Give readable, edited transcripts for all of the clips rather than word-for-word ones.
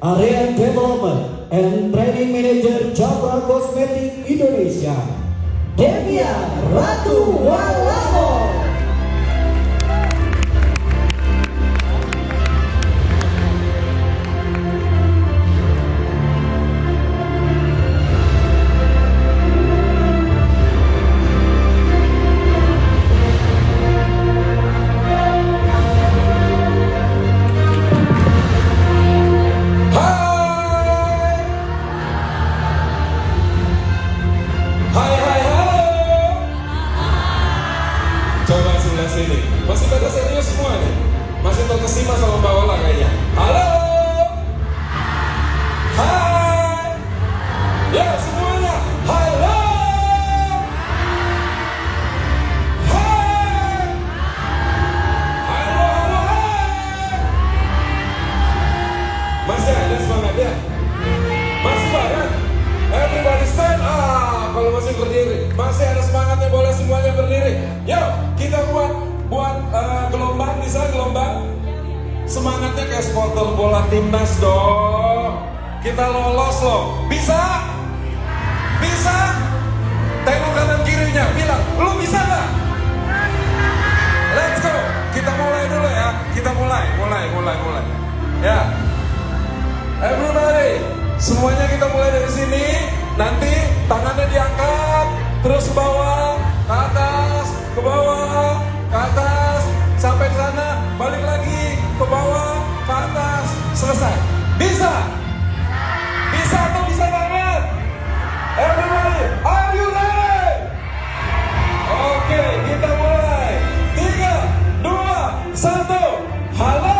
Area Development and Training Manager Japra Kosmetik Indonesia, Devia Ratu Walamo. Sini. Masih pada serius semua nih? Masih terkesima sama Mbak Ola kayaknya. Halo. Hai. Ya semuanya. Halo. Hai. Halo, halo, hai. Masih ada semangatnya? Masih banget? Everybody stand up. Kalau masih berdiri, masih ada semangatnya, boleh semuanya berdiri. Yuk, kita buat gelombang, bisa gelombang. Semangatnya kayak supporter bola timnas dong. Kita lolos loh. Bisa? Bisa? Tengok kanan kirinya, bilang, lu bisa gak? Let's go. Kita mulai dulu ya. Kita mulai. Ya. Everybody, semuanya kita mulai dari sini. Nanti tangannya diangkat, terus ke bawah, ke atas, ke bawah, ke atas, sampai ke sana, balik lagi, ke bawah, ke atas, selesai. Bisa? Bisa atau bisa banget? Everybody, are you ready? Oke, kita mulai. 3, 2, 1. Halo.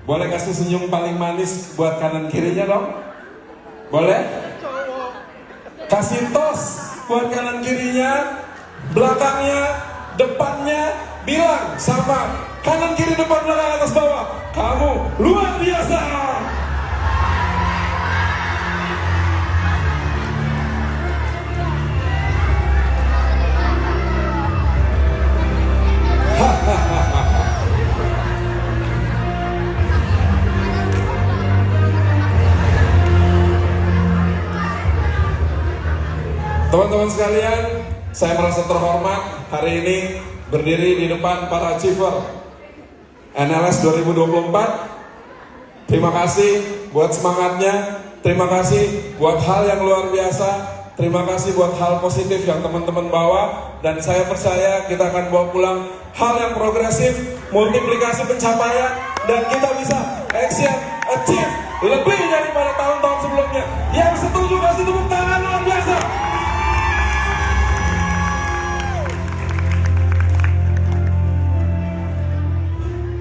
Boleh kasih senyum paling manis buat kanan kirinya dong? Boleh? Kasih tos buat kanan kirinya, belakangnya, depannya, bilang sama kanan kiri depan belakang atas bawah, kamu luar biasa. Teman-teman sekalian, saya merasa terhormat hari ini berdiri di depan para achiever NLS 2024. Terima kasih buat semangatnya, terima kasih buat hal yang luar biasa, terima kasih buat hal positif yang teman-teman bawa, dan saya percaya kita akan bawa pulang hal yang progresif, multiplikasi pencapaian, dan kita bisa achieve lebih daripada tahun-tahun sebelumnya. Yang setuju kasih tepuk tangan luar biasa.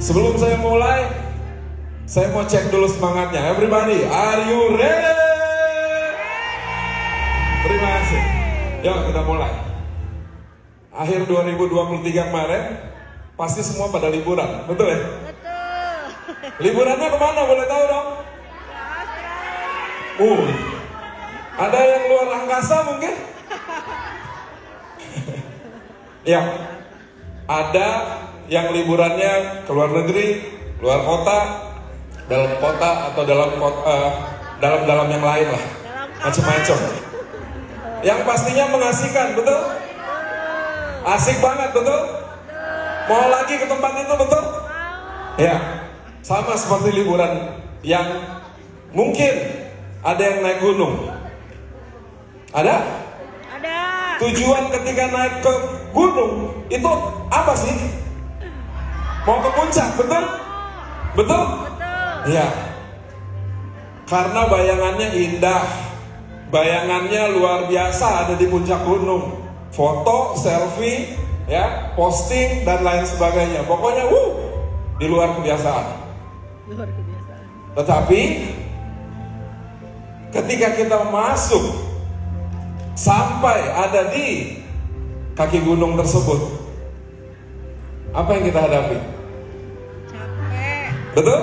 Sebelum saya mulai, saya mau cek dulu semangatnya. Everybody, are you ready? Terima kasih. Yuk kita mulai. Akhir 2023 kemarin, pasti semua pada liburan, betul ya? Betul. Liburannya kemana, boleh tahu dong? Ada yang luar angkasa mungkin? Ya, ada yang liburannya ke luar negeri, luar kota, dalam kota atau dalam yang lain lah, macam-macam. Yang pastinya mengasihkan, betul? Asik banget, betul? Mau lagi ke tempat itu, betul? Ya, sama seperti liburan yang mungkin ada yang naik gunung. Ada? Ada. Tujuan ketika naik ke gunung itu apa sih? Mau ke puncak, betul? Betul? Betul. Iya. Karena bayangannya indah, bayangannya luar biasa ada di puncak gunung. Foto, selfie, ya, posting dan lain sebagainya. Pokoknya, di luar kebiasaan. Luar kebiasaan. Tetapi ketika kita masuk sampai ada di kaki gunung tersebut, Apa yang kita hadapi? Capek. Betul?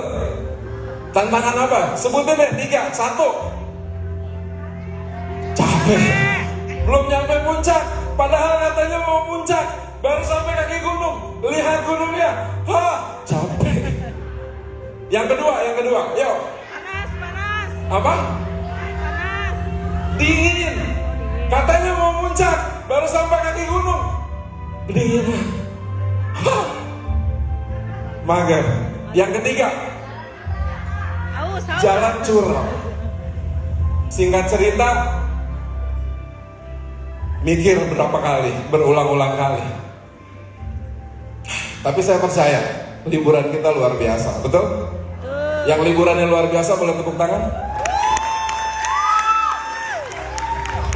Tantangan apa? Sebutin deh 3, 1. Capek. Belum nyampe puncak, padahal katanya mau puncak. Baru sampai kaki gunung, lihat gunungnya. Hah, capek. Yang kedua, yuk. Panas, panas. Apa? Panas. Dingin. Katanya mau puncak, baru sampai kaki gunung. Kedinginan. Hah. Mager. Yang ketiga, Haus, haus. jalan curam. Singkat cerita, mikir berapa kali, berulang-ulang kali. Tapi saya percaya, liburan kita luar biasa, betul? Yang liburannya luar biasa boleh tepuk tangan?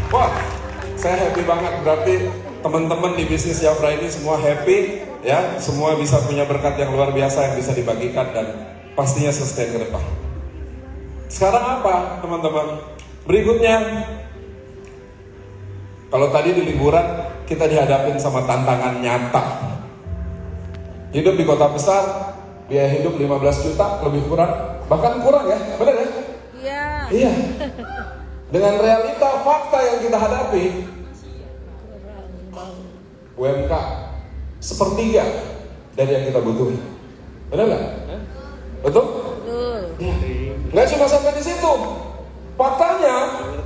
Wah, saya happy banget. Berarti teman-teman di bisnis Jafra ini semua happy, ya. Semua bisa punya berkat yang luar biasa yang bisa dibagikan dan pastinya sustain ke depan. Sekarang apa, teman-teman? Berikutnya, kalau tadi di liburan kita dihadapin sama tantangan nyata. Hidup di kota besar, biaya hidup 15 juta lebih kurang, bahkan kurang ya, benar ya? Iya. Iya. Dengan realita fakta yang kita hadapi, UMK sepertiga dari yang kita butuhin. Benar nggak? Betul? Betul. Ya. Nggak cuma sampai di situ. Faktanya,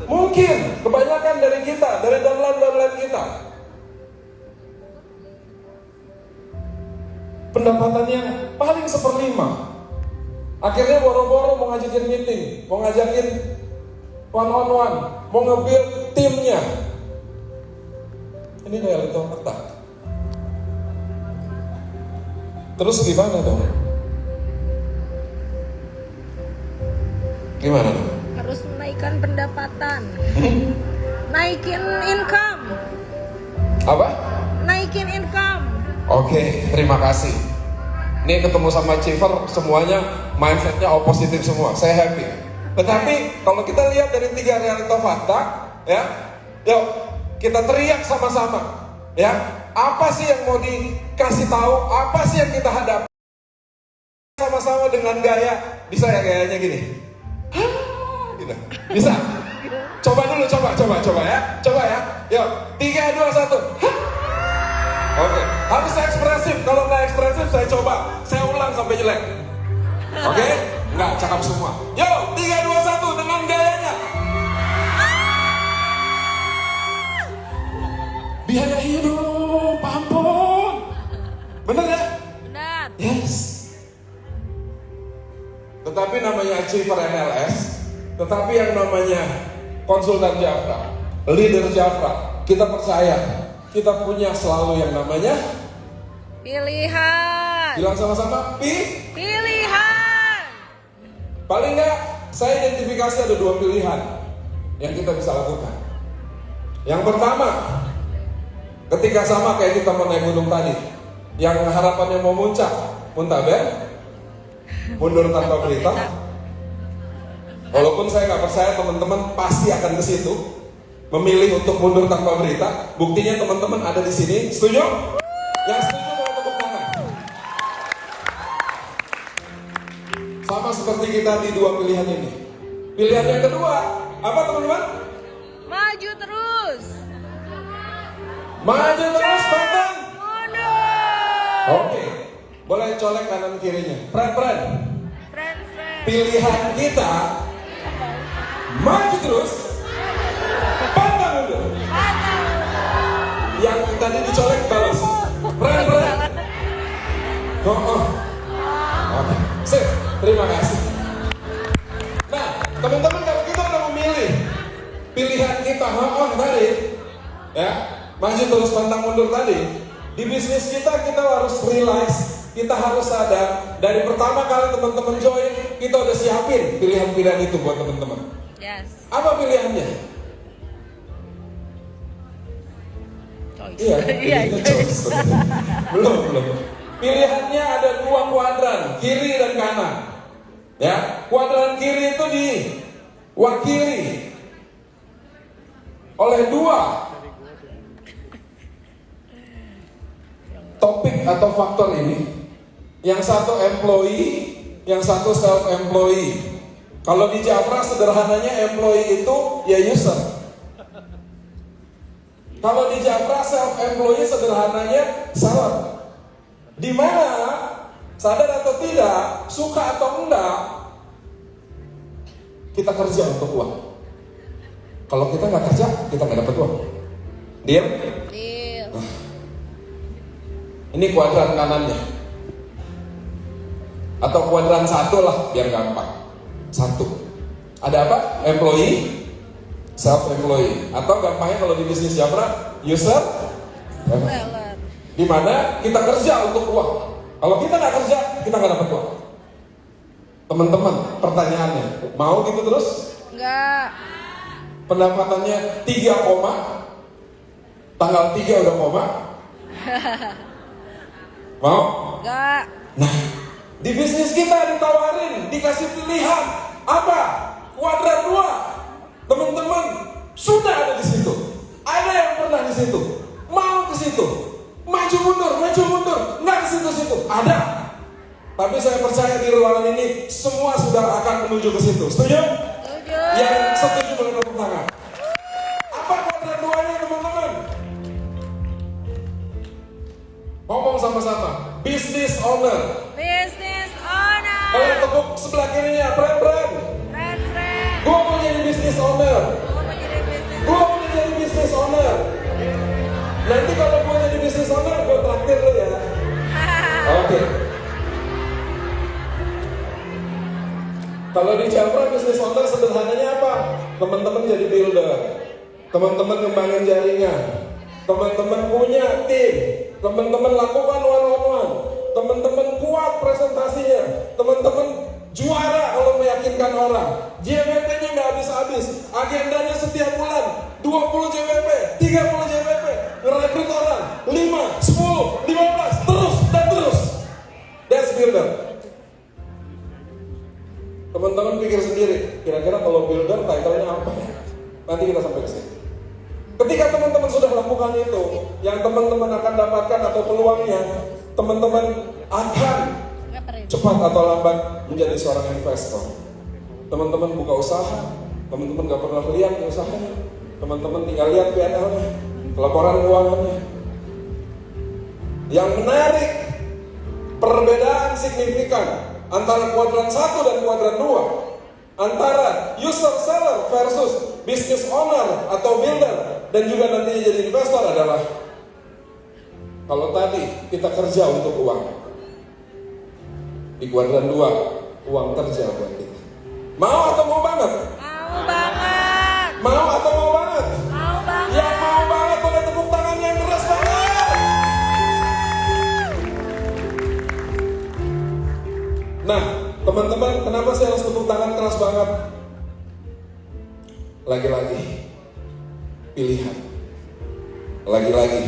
mungkin kebanyakan dari kita, dari downline kita, pendapatannya paling 1/5. Akhirnya boro-boro mau ngajakin meeting, mau ngajakin one-on-one, mau nge-build timnya. Ini realita fakta. Terus gimana dong? Gimana dong? Harus menaikkan pendapatan. Naikin income. Apa? Naikin income. Oke, terima kasih. Ini ketemu sama Chiver, semuanya mindsetnya positif semua. Saya happy. Tetapi kalau kita lihat dari 3 realita fakta, ya, yuk kita teriak sama-sama, ya. Apa sih yang mau dikasih tahu? Apa sih yang kita hadapi? Sama-sama dengan gaya, bisa ya gayanya gini? Gitu. Bisa? Coba dulu, coba ya. Coba ya. Yuk, 3, 2, 1. Oke, harus ekspresif. Kalau nggak ekspresif, saya coba. Saya ulang sampai jelek. Oke? Nggak, cakap semua. Yo, 3, 2, 1 dengan gayanya. Biaya hidup, ampun. Bener ya? Benar. Yes. Tetapi namanya Achiever NLS, tetapi yang namanya konsultan Jafra, leader Jafra, kita percaya kita punya selalu yang namanya Pilihan. bilang sama-sama Pilihan. paling nggak saya identifikasi ada 2 pilihan yang kita bisa lakukan. Yang pertama, ketika sama kayak kita mau naik gunung tadi, yang harapannya mau muntaber, mundur tanpa berita. Walaupun saya nggak percaya teman-teman pasti akan ke situ, memilih untuk mundur tanpa berita. Buktinya teman-teman ada di sini. Setuju? Yang setuju boleh tepuk tangan. Sama seperti kita di 2 pilihan ini. Pilihan yang kedua, apa teman-teman? Maju terus. Maju terus, pantang. Mundur. Oke, boleh colek kanan kirinya. Friend. Friend. Pilihan kita maju terus, pantang mundur. Yang tadi dicolek balas. Friend. Oke, sip. Terima kasih. Nah, teman-teman, kalau kita udah memilih pilihan kita, tadi, ya, maju terus pantang mundur tadi, di bisnis kita harus realize, kita harus sadar dari pertama kali teman-teman join, kita udah siapin pilihan-pilihan itu buat teman-teman. Yes. Apa pilihannya? Choice. Iya, Iya. choice. Belum. Pilihannya ada 2 kuadran, kiri dan kanan. Ya, kuadran kiri itu diwakili oleh 2 topik atau faktor ini. Yang satu employee, yang satu self-employee. Kalau di Jafra sederhananya employee itu ya user. Kalau di Jafra self-employee sederhananya seller. Di mana sadar atau tidak, suka atau enggak, kita kerja untuk uang. Kalau kita nggak kerja, kita nggak dapat uang. Diam? Deal. Ini kuadran kanannya. Atau kuadran 1 lah, biar gampang. 1. Ada apa? Employee, self-employee. Atau gampangnya kalau di bisnis Jafra, user, Seller. di mana kita kerja untuk uang. Kalau kita nggak kerja, kita nggak dapat uang. Teman-teman, pertanyaannya, mau gitu terus? Enggak. Pendapatannya 3 koma, tanggal 3 udah koma. Mau? Enggak. Nah, di bisnis kita ditawarin, dikasih pilihan apa? Kuadran 2. Teman-teman sudah ada di situ. Ada yang pernah di situ. Mau ke situ. Maju mundur, nggak ke situ-situ. Ada. Tapi saya percaya di ruangan ini semua sudah akan menuju ke situ. Setuju? Setuju. Yang setuju boleh tepuk tangan. Apa kuadran 2-nya teman-teman? Ngomong sama-sama. Business owner. Business owner. Kalau tepuk sebelah kirinya, friend. Friend. Gue mau jadi business owner. Gua mau jadi business. Gue mau jadi business owner. Nanti kalau gue jadi business owner, gue traktir lo ya. Oke. Kalau di Jafra business owner sederhananya apa? Teman-teman jadi builder. Teman-teman ngembangin jaringan. Teman-teman punya tim. Teman-teman lakukan one-on-one. Teman-teman kuat presentasinya. Teman-teman juara kalau meyakinkan orang. JWP-nya nggak habis-habis. Agendanya setiap bulan 20 JWP, 30 JWP. Ngerekrut orang 5, 10, 15, terus dan terus. That's builder. Teman-teman pikir sendiri, kira-kira kalau builder title-nya apa ya? Nanti kita sampai ke sini. Ketika teman-teman sudah lakukan itu, yang teman-teman akan dapatkan atau peluangnya, teman-teman akan Enggak perlu. cepat atau lambat menjadi seorang investor. Teman-teman buka usaha, teman-teman gak pernah lihat usahanya, teman-teman tinggal lihat P&L-nya, laporan keuangannya. Yang menarik, perbedaan signifikan antara kuadran 1 dan kuadran 2, antara user seller versus business owner atau builder dan juga nantinya jadi investor adalah kalau tadi kita kerja untuk uang, di kuadran 2 uang kerja buat kita. Mau atau mau banget? Mau banget. Mau atau mau banget? Mau banget. Yang mau banget boleh tepuk tangannya yang keras banget. Nah, teman-teman, kenapa saya harus tepuk tangan keras banget? Lagi-lagi pilihan. Lagi-lagi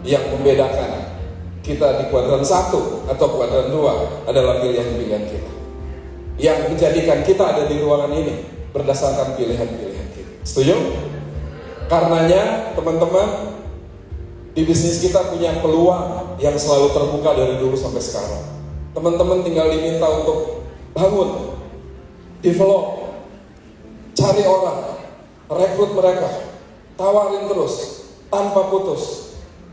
yang membedakan kita di kuadran 1 atau kuadran 2 adalah pilihan-pilihan kita. Yang menjadikan kita ada di ruangan ini berdasarkan pilihan-pilihan kita. Setuju? Karenanya, teman-teman, di bisnis kita punya peluang yang selalu terbuka dari dulu sampai sekarang. Teman-teman tinggal diminta untuk bangun, develop, cari orang, rekrut mereka, tawarin terus, tanpa putus.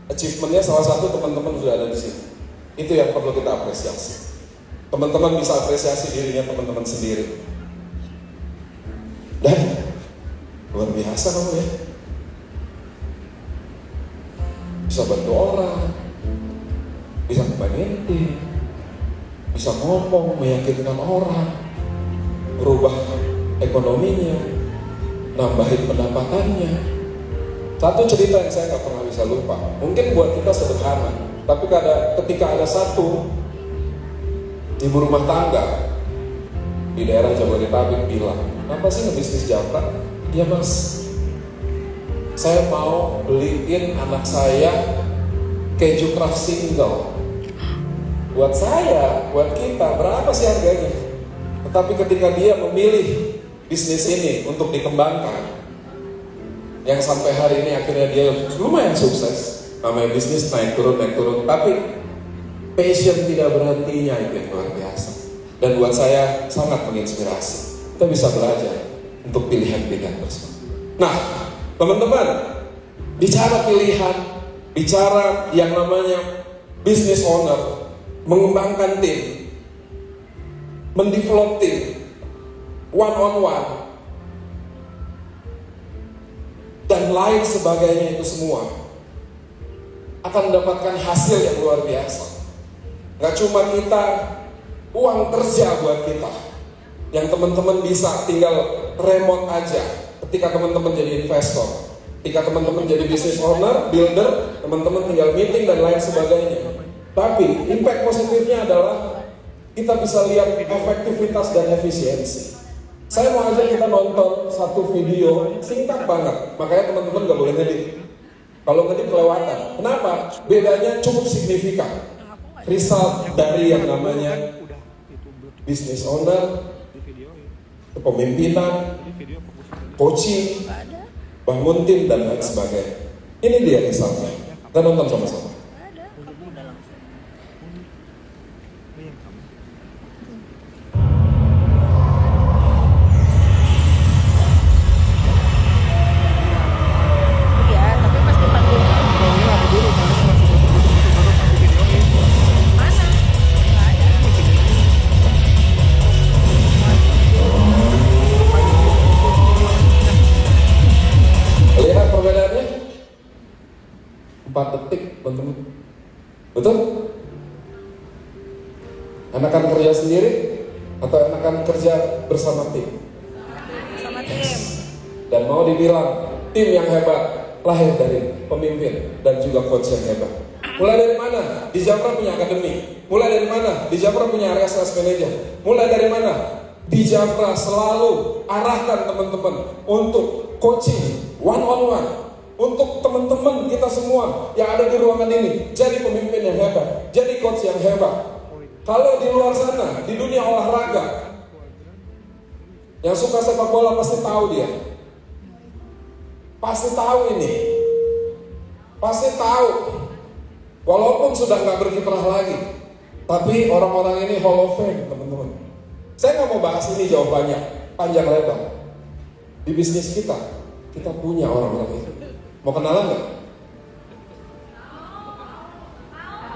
Achievementnya salah satu teman-teman sudah ada di sini. Itu yang perlu kita apresiasi. Teman-teman bisa apresiasi dirinya teman-teman sendiri. Dan luar biasa kamu ya. Bisa bantu orang, bisa ngebangun tim, bisa ngomong, meyakinkan orang, merubah ekonominya, nambahin pendapatannya. Satu cerita yang saya nggak pernah bisa lupa, mungkin buat kita sederhana, tapi ketika ada satu ibu rumah tangga di daerah Jabodetabek bilang, kenapa sih ngebisnis Jafra? Iya mas, saya mau beliin anak saya keju craft single. Buat saya, buat kita, berapa sih harganya? Tetapi ketika dia memilih bisnis ini untuk dikembangkan, yang sampai hari ini akhirnya dia lumayan sukses. Namanya bisnis naik turun, tapi passion tidak berhentinya itu yang luar biasa. Dan buat saya sangat menginspirasi. Kita bisa belajar untuk pilihan-pilihan tersebut. Nah, teman-teman, bicara pilihan, bicara yang namanya business owner, mengembangkan tim, mendevelop tim, one on one, dan lain sebagainya, itu semua akan mendapatkan hasil yang luar biasa. Gak cuma kita, uang kerja buat kita, yang teman-teman bisa tinggal remote aja ketika teman-teman jadi investor. Ketika teman-teman jadi business owner, builder, teman-teman tinggal meeting dan lain sebagainya. Tapi impact positifnya adalah kita bisa lihat efektivitas dan efisiensi. Saya mau ajak kita nonton satu video singkat banget, makanya teman-teman gak boleh ngedit. Kalau ngedit kelewatan. Kenapa? Bedanya cukup signifikan. Result dari yang namanya business owner, kepemimpinan, coaching, bangun tim dan lain sebagainya. Ini dia misalnya. Kita nonton sama-sama. Iya, tapi pasti panggil. Mana? Nggak ada. Lihat perbedaannya? 4 detik, teman-teman. Betul? Enakan kerja sendiri atau enakan kerja bersama tim? Sama tim. Dan mau dibilang tim yang hebat lahir dari pemimpin dan juga coach yang hebat. Mulai dari mana? Di Japra punya akademi. Mulai dari mana? Di Japra punya area sales manager. Mulai dari mana? Di Japra selalu arahkan teman-teman untuk coaching one on one. Untuk teman-teman kita semua yang ada di ruangan ini, jadi pemimpin yang hebat, jadi coach yang hebat. Kalau di luar sana, di dunia olahraga, yang suka sepak bola pasti tahu dia. Pasti tahu ini. Pasti tahu. Walaupun sudah nggak berkiprah lagi, tapi orang-orang ini Hall of Fame, teman-teman. Saya nggak mau bahas ini jawabannya panjang lebar. Di bisnis kita punya orang-orang itu. Mau kenalan nggak?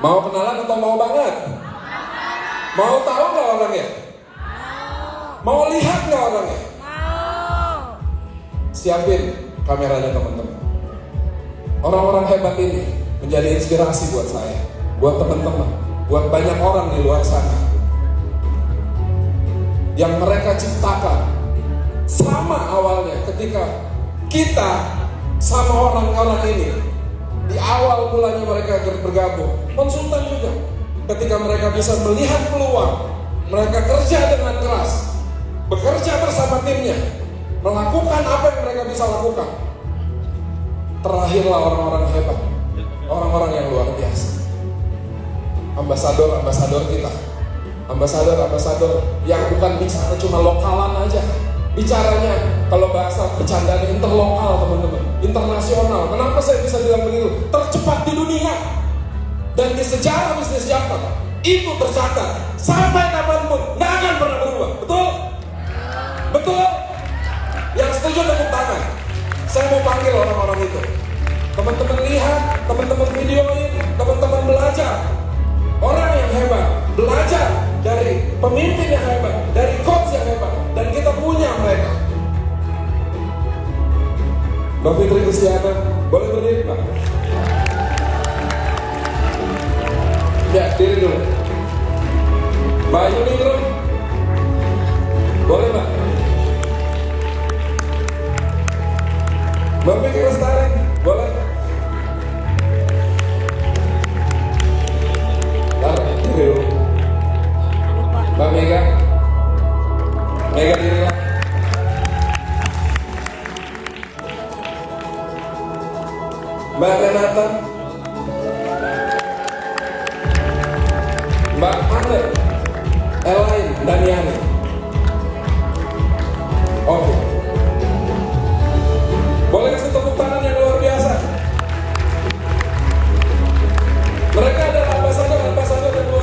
Mau kenalan atau mau banget? Mau tahu nggak orangnya? Mau lihat nggak orangnya? Mau. Siapin kameranya teman-teman. Orang-orang hebat ini menjadi inspirasi buat saya, buat teman-teman, buat banyak orang di luar sana. Yang mereka ciptakan sama awalnya ketika kita sama orang-orang ini di awal mulanya mereka bergabung, konsultan juga. Ketika mereka bisa melihat peluang, mereka kerja dengan keras, bekerja bersama timnya, melakukan apa yang mereka bisa lakukan. Terakhirlah orang-orang hebat, orang-orang yang luar biasa. Ambasador-ambasador kita, ambasador-ambasador yang bukan bicara cuma lokalan aja. Bicaranya, kalau bahasa bercandaan interlokal teman-teman, internasional. Kenapa saya bisa bilang begitu? Tercepat di dunia. Dan di sejarah bisnis Japra itu tercatat sampai kapanpun nggak akan pernah berubah. Betul? Betul? Yang setuju tepuk tangan. Saya mau panggil orang-orang itu. Teman-teman lihat, teman-teman videoin, teman-teman belajar. Orang yang hebat, belajar dari pemimpin yang hebat, dari coach yang hebat, dan kita punya mereka. Mbak Fitri Kristiana, boleh berdiri Mbak? Ya, diri dulu. Mbak Ayu Ningrum, boleh Mbak? Mbak Fitri Lestari, boleh? Diri dulu. Mbak Mega, Mega diri lah. Mbak Renata, Mbak Andre, Elaine, Daniani. Oke. Boleh kasih tepuk tangan yang luar biasa. Mereka adalah ambasador yang luar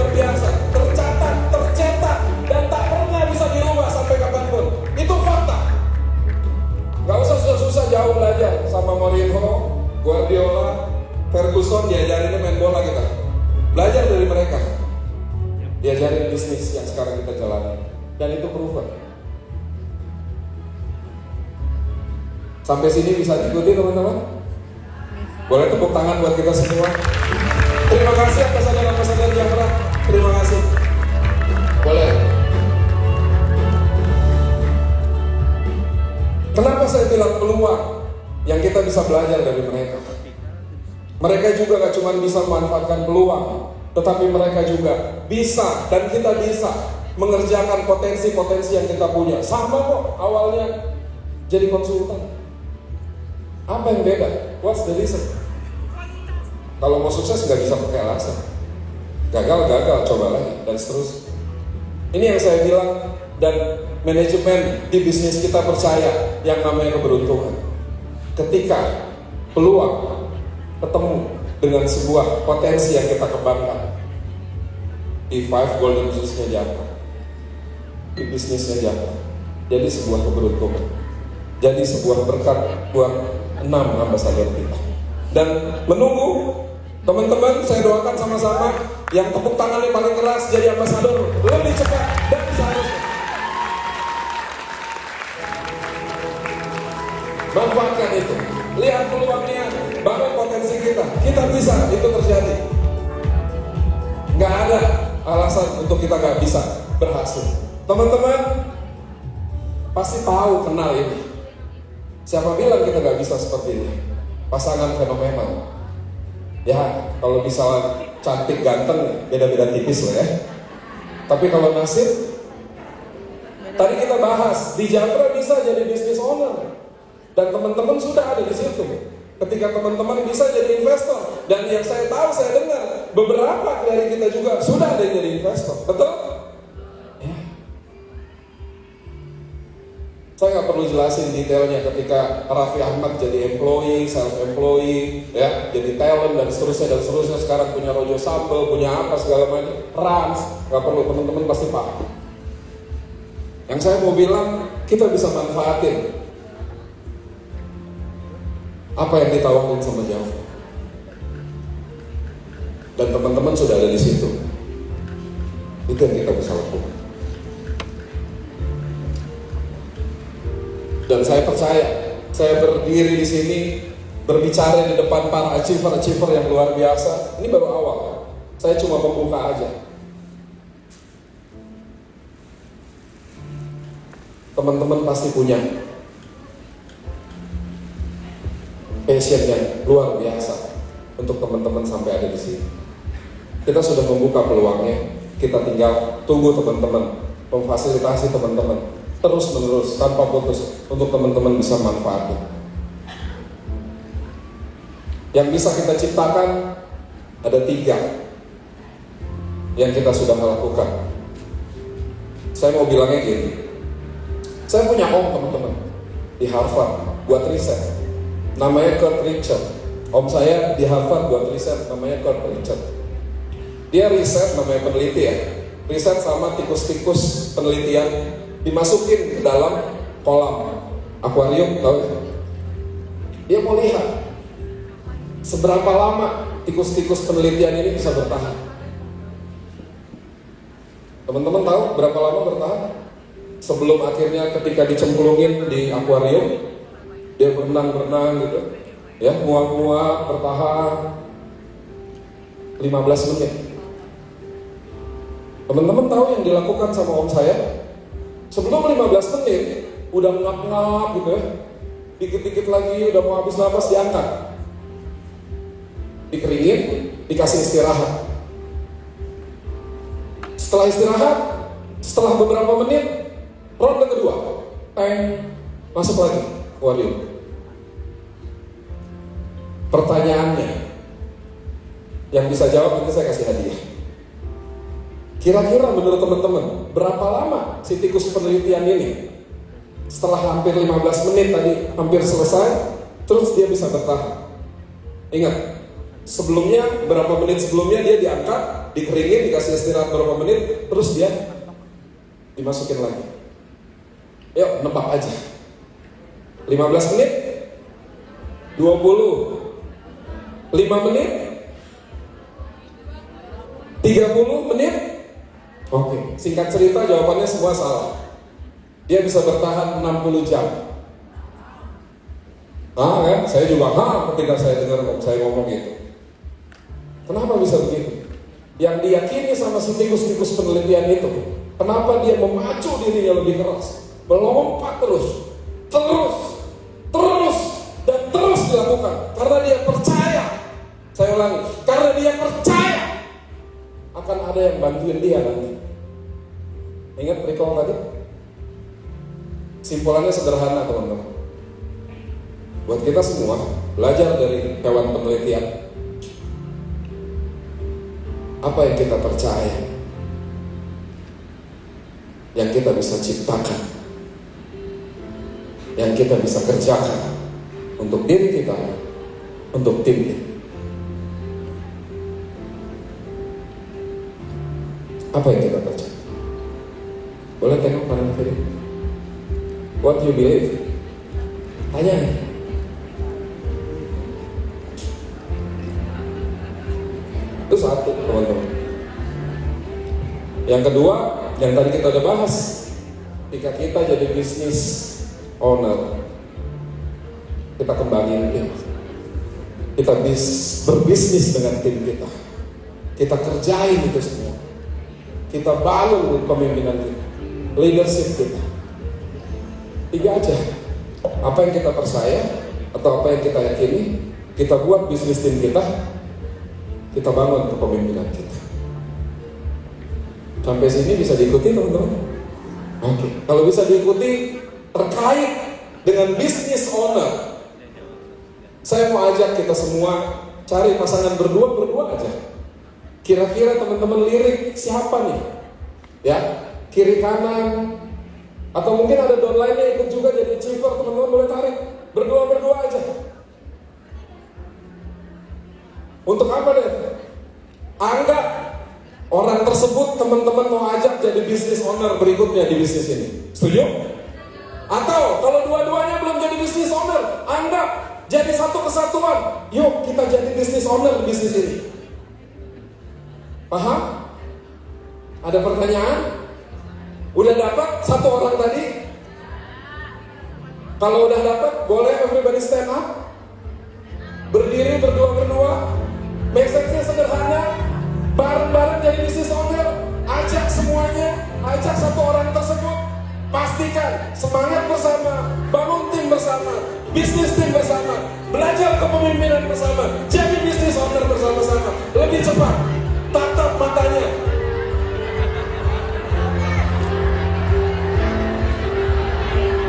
bisnis yang sekarang kita jalani. Dan itu proven. Sampai sini bisa diikuti teman-teman? Boleh tepuk tangan buat kita semua. Terima kasih ambasador Japra. Terima kasih. Boleh. Kenapa saya bilang peluang yang kita bisa belajar dari mereka? Mereka juga gak cuma bisa memanfaatkan peluang, tetapi mereka juga bisa dan kita bisa mengerjakan potensi-potensi yang kita punya. Sama kok awalnya jadi konsultan. Apa yang beda? What's the reason? Kalau mau sukses nggak bisa pakai alasan. Gagal, coba lagi dan seterusnya. Ini yang saya bilang, dan manajemen di bisnis kita percaya yang namanya keberuntungan. Ketika peluang ketemu dengan sebuah potensi yang kita kembangkan di 5 golden rules-nya Japra, di bisnisnya Japra, jadi sebuah keberuntungan, jadi sebuah berkat buat 6 ambasador kita. Dan menunggu teman-teman, saya doakan sama-sama yang tepuk tangannya paling keras jadi ambasador lebih cepat dan seharusnya. Manfaatkan itu, lihat peluangnya, bangun potensi kita bisa, itu terjadi. Gak ada alasan untuk kita gak bisa berhasil. Teman-teman pasti tahu, kenal ini. Siapa bilang kita gak bisa seperti ini? Pasangan fenomenal. Ya, kalau misalnya cantik ganteng beda-beda tipis lah ya. Tapi kalau nasib, tadi kita bahas di Japra bisa jadi business owner. Dan teman-teman sudah ada di situ. Ketika teman-teman bisa jadi investor, dan yang saya tahu, saya dengar beberapa dari kita juga sudah ada yang jadi investor, betul? Ya. Saya nggak perlu jelasin detailnya ketika Raffi Ahmad jadi employee, self-employee, ya, jadi talent dan seterusnya. Sekarang punya Rojo Sambel, punya apa segala macam, Rans, nggak perlu, teman-teman pasti paham. Yang saya mau bilang, kita bisa manfaatin apa yang ditawarin sama Japra. Dan teman-teman sudah ada di situ. Itu yang kita bisa lakukan. Dan saya percaya, saya berdiri di sini berbicara di depan para achiever yang luar biasa. Ini baru awal. Saya cuma membuka aja. Teman-teman pasti punya passion yang luar biasa untuk teman-teman sampai ada di sini. Kita sudah membuka peluangnya, kita tinggal tunggu teman-teman, memfasilitasi teman-teman terus-menerus tanpa putus untuk teman-teman bisa manfaatkan. Yang bisa kita ciptakan ada 3 yang kita sudah lakukan. Saya mau bilangnya gini, saya punya om teman-teman di Harvard buat riset. Namanya Kurt Richard. Om saya di Harvard buat riset, namanya Kurt Richard. Dia riset, namanya peneliti ya. Riset sama tikus-tikus penelitian, dimasukin ke dalam kolam akuarium, tahu ya? Dia mau lihat seberapa lama tikus-tikus penelitian ini bisa bertahan. Teman-teman tahu berapa lama bertahan? Sebelum akhirnya ketika dicemplungin di akuarium, dia berenang gitu, ya, muak-muak, bertahan 15 menit. Teman-teman tahu yang dilakukan sama om saya? Sebelum 15 menit, udah ngap-ngap gitu ya, dikit-dikit lagi udah mau habis napas, diangkat, dikeringin, dikasih istirahat. Setelah istirahat, setelah beberapa menit, ronde kedua, masuk lagi akuarium. Pertanyaannya, yang bisa jawab nanti saya kasih hadiah. Kira-kira menurut teman-teman, berapa lama si tikus penelitian ini setelah hampir 15 menit tadi hampir selesai, terus dia bisa bertahan? Ingat, sebelumnya berapa menit sebelumnya dia diangkat, dikeringin, dikasih istirahat berapa menit, terus dia dimasukin lagi. Yuk, nebak aja. 15 menit, 20, 5 menit, 30 menit, Oke, singkat cerita jawabannya semua salah. Dia bisa bertahan 60 jam. Kan? Saya juga ketika saya dengar saya ngomong gitu. Kenapa bisa begitu? Yang diyakini sama si tikus-tikus penelitian itu, kenapa dia memacu dirinya lebih keras, melompat terus, dan terus dilakukan? Karena dia percaya. Saya ulangi, karena dia percaya akan ada yang bantuin dia nanti. Ingat recall tadi? Simpulannya sederhana teman-teman. Buat kita semua, belajar dari hewan penelitian. Apa yang kita percaya, yang kita bisa ciptakan, yang kita bisa kerjakan untuk diri kita, untuk tim kita. Apa yang kita percaya? Boleh tengok kanan kiri. What you believe? Tanya. Itu satu, teman-teman. Yang kedua, yang tadi kita udah bahas, ketika kita jadi bisnis owner, kita kembangin tim. Kita berbisnis dengan tim kita. Kita kerjain itu semua. Kita bangun kepemimpinan kita, leadership kita. 3 aja. Apa yang kita percaya atau apa yang kita yakini, kita buat bisnis tim kita bangun kepemimpinan kita. Sampai sini bisa diikuti teman-teman? Oke. Kalau bisa diikuti terkait dengan bisnis owner, saya mau ajak kita semua cari pasangan berdua aja. Kira-kira teman-teman lirik siapa nih? Ya, kiri kanan, atau mungkin ada downline yang ikut juga jadi achiever, teman-teman boleh tarik berdua aja. Untuk apa deh? Anggap orang tersebut teman-teman mau ajak jadi bisnis owner berikutnya di bisnis ini. Setuju? Atau kalau dua-duanya belum jadi bisnis owner, anggap jadi satu kesatuan. Yuk kita jadi bisnis owner di bisnis ini. Paham? Ada pertanyaan? Udah dapat satu orang tadi? Kalau udah dapat, boleh everybody stand up. Berdiri berdua. Message-nya sederhana. Bareng-bareng jadi bisnis owner. Ajak semuanya, ajak satu orang tersebut. Pastikan semangat bersama, bangun tim bersama, bisnis tim bersama, belajar kepemimpinan bersama, jadi bisnis owner bersama-sama. Lebih cepat. Tatap matanya.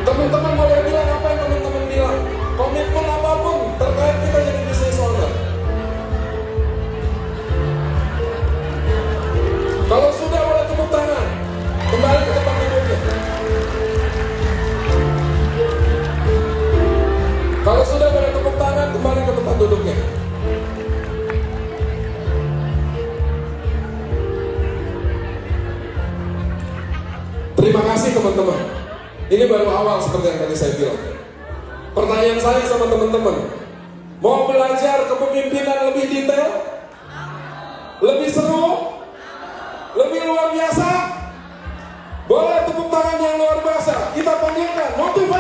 Teman-teman boleh bilang apa yang teman-teman bilang. Komitmen apapun terkait kita jadi bisnis owner. Kalau sudah boleh tepuk tangan. Kembali ke tempat duduknya. Kalau sudah boleh tepuk tangan, kembali ke tempat duduknya. Terima kasih teman-teman. Ini baru awal seperti yang tadi saya bilang. Pertanyaan saya sama teman-teman, mau belajar kepemimpinan lebih detail? Lebih seru? Lebih luar biasa? Boleh tepuk tangan yang luar biasa. Kita panggilkan motivasi.